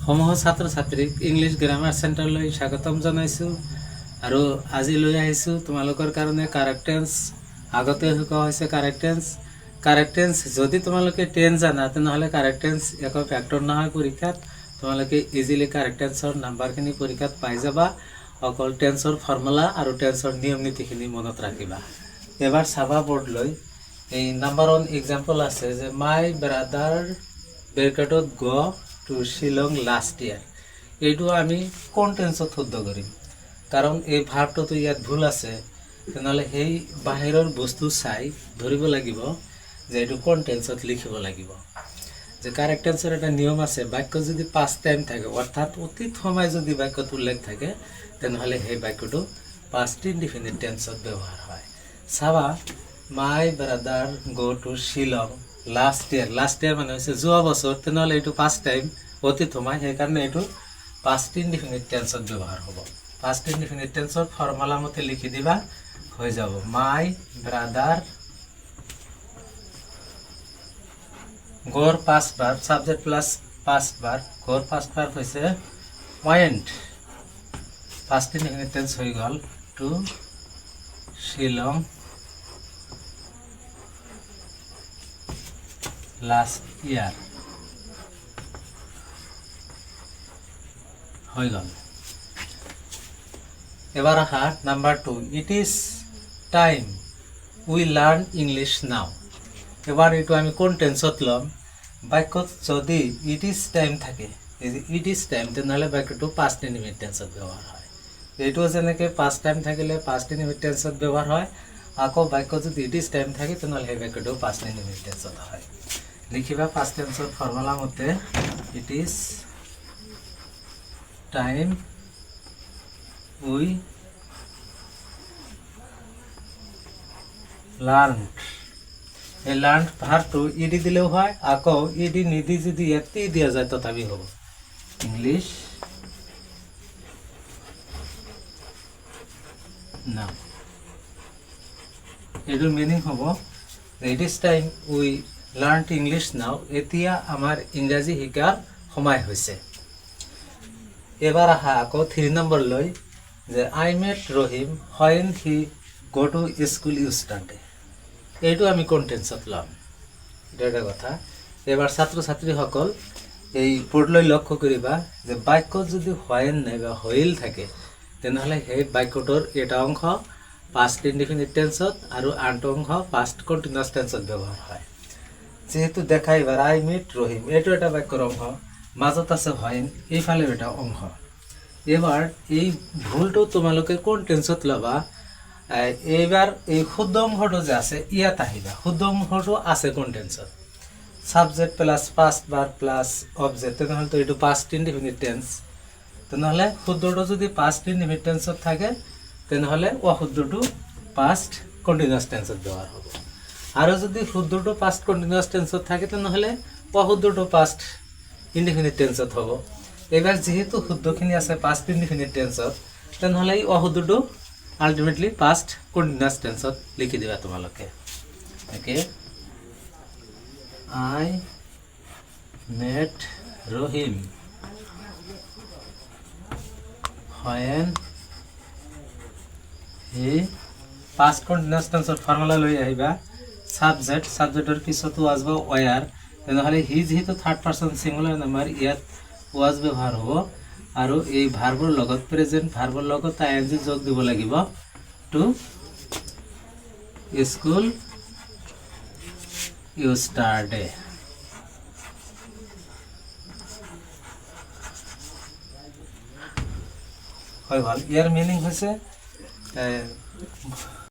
সমূহ ছাত্ৰ ছাত্ৰীক ইংলিছ গ্ৰামাৰ চেণ্টাৰলৈ স্বাগতম জনাইছোঁ আৰু আজি লৈ আহিছোঁ তোমালোকৰ কাৰণে কাৰেক্ট টেন্স। আগতে শিকোৱা হৈছে কাৰেক্ট টেন্স যদি তোমালোকে 10 জানা তেনেহ'লে কাৰেক্ট টেন্স একো ফেক্টৰ নহয় পৰীক্ষাত। তোমালোকে ইজিলি কাৰেক্ট টেন্সৰ নাম্বাৰখিনি পৰীক্ষাত পাই যাবা। অকল টেন্সৰ ফৰ্মুলা আৰু টেন্সৰ নিয়ম নীতিখিনি মনত ৰাখিবা। এবাৰ চাবা বৰ্ড লৈ এই নাম্বাৰ 1 এক্সাম্পল আছে যে মাই ব্ৰাদাৰ ব্ৰেকেটত গ টু শ্বিলং লাষ্ট ইয়াৰ। এইটো আমি কোন টেন্সত শুদ্ধ কৰিম, কাৰণ এই ভাৰ্বটোতো ইয়াত ভুল আছে। তেনেহ'লে সেই বাহিৰৰ বস্তু চাই ধৰিব লাগিব যে এইটো কোন টেন্সত লিখিব লাগিব। যে কাৰেক্ট টেন্সৰ এটা নিয়ম আছে, বাক্য যদি পাষ্ট টাইম থাকে অৰ্থাৎ অতীত সময় যদি বাক্যত উল্লেখ থাকে তেনেহ'লে সেই বাক্যটো পাষ্ট ইনডিফিনিট টেন্সত ব্যৱহাৰ হয়। চাবা মাই ব্ৰাদাৰ গ টু শ্বিলং লাষ্ট ইয়াৰ মানে হৈছে যোৱা বছৰ, তেনেহ'লে এইটো পাষ্ট টাইম অতীত সময়, সেইকাৰণে এইটো পাষ্ট ইনডিফিনিট টেন্সত ব্যৱহাৰ হ'ব। পাষ্ট ইনডিফিনিট টেন্সৰ ফৰ্মুলা মতে লিখি দিবা, হৈ যাব my brother go past verb subject plus past verb, go past verb হৈছে ওয়েন্ট, পাষ্ট ইনডিফিনিট টেন্স হৈ গ'ল টু শ্বিলং লাষ্ট ইয়াৰ হৈ গ'ল। এবার আহা number 2 it is time we learn English নাও। এবার এইটো আমি কোন টেন্সত লম, বাক্যত যদি ইট ইজ টাইম থাকে, ইট ইজ টাইম তেনেহ'লে বাক্যটো পাষ্ট ইনডিফিনিট টেন্সত ব্যৱহাৰ হয়। এইটো যেনেকৈ পাষ্ট টাইম থাকিলে পাষ্ট ইনডিফিনিট টেন্সত ব্যৱহাৰ হয়, আকৌ বাক্য যদি ইট ইজ টাইম থাকে তেনেহ'লে সেই বাক্যটো পাষ্ট ইনডিফিনিট টেন্সত হয়। লিখিবা পাষ্ট টেন্সৰ ফৰ্মুলা মতে it is time we learn. এই লার্ন ভার্বটো ইডি দিলেও হয়, আকৌ ইডি নিদি যদি ইয়াতে দিয়া যায় তথাপি হ'ব ইংলিশ নাও। এইটোৰ মিনিং হ'ব it is time we learn English নাও, এতিয়া আমাৰ ইংৰাজী শিকাৰ সময় হৈছে। এবাৰ আহা আকৌ 3 নম্বৰ লৈ যে আই মেট ৰহিম হোৱেন হি গ টু স্কুল ইষ্টাৰডে। এইটো আমি কোন টেন্সত ল'ম, এইটো এটা কথা। এবাৰ ছাত্ৰ ছাত্ৰীসকল এই বৰ্ডলৈ লক্ষ্য কৰিবা যে বাক্যত যদি হোৱেন নাইবা হুইল থাকে তেনেহ'লে সেই বাক্যটোৰ এটা অংশ পাষ্ট ইনডিফিনিট টেন্সত আৰু আনটো অংশ পাষ্ট কণ্টিনিউয়াছ টেন্সত ব্যৱহাৰ হয়। যেহেতু দেখা এবাৰ আই মিট ৰহিম, এইটো এটা বাক্যৰ অংশ, মাজত আছে হোৱেন, এইফালেও এটা অংশ। এবাৰ এই ভুলটো তোমালোকে কোন টেন্সত ল'বা, এইবাৰ এই শুদ্ধ অংশটো যে আছে ইয়াত আহিবা। শুদ্ধ অংশটো আছে কোন টেন্সত, subject plus past verb plus object, তেনেহ'লে এইটো পাষ্ট ইনডিফিনিট টেন্স। তেনেহ'লে শুদ্ধটো যদি পাষ্ট ইনডিফিনিট টেন্সত থাকে তেনেহ'লে অশুদ্ধটো পাষ্ট কণ্টিনিউয়াছ টেন্সত ব্যৱহাৰ হ'ব। আৰু যদি শুদ্ধটো পাষ্ট কণ্টিনিউয়াছ টেন্সত থাকে তেনেহ'লে অশুদ্ধটো পাষ্ট ইনডিফিনিট টেন্সত হ'ব। এইবাৰ যেহেতু শুদ্ধখিনি আছে পাষ্ট ইনডিফিনিট টেন্সত তেনেহ'লে এই অশুদ্ধটো আল্টিমেটলি পাষ্ট কণ্টিনিউয়াছ টেন্সত লিখি দিবা তোমালোকে। Okay, I met Rahim when he, past continuous টেন্সৰ ফৰ্মুলা লৈ আহিবা। সাবজেক্টৰ পিছতো ৱাজ বা ৱেয়াৰ, তেনেহ'লে হি যিহেতু থাৰ্ড পাৰ্চন ছিংগুলাৰ নাম্বাৰ ইয়াত ৱাজ ব্যৱহাৰ হ'ব, আৰু এই ভাৰ্বৰ লগত প্ৰেজেণ্ট ভাৰ্বৰ লগত আইএনজি যোগ দিব লাগিব টু স্কুল ইষ্টাৰডে। হয় ভাল, ইয়াৰ মিনিং হৈছে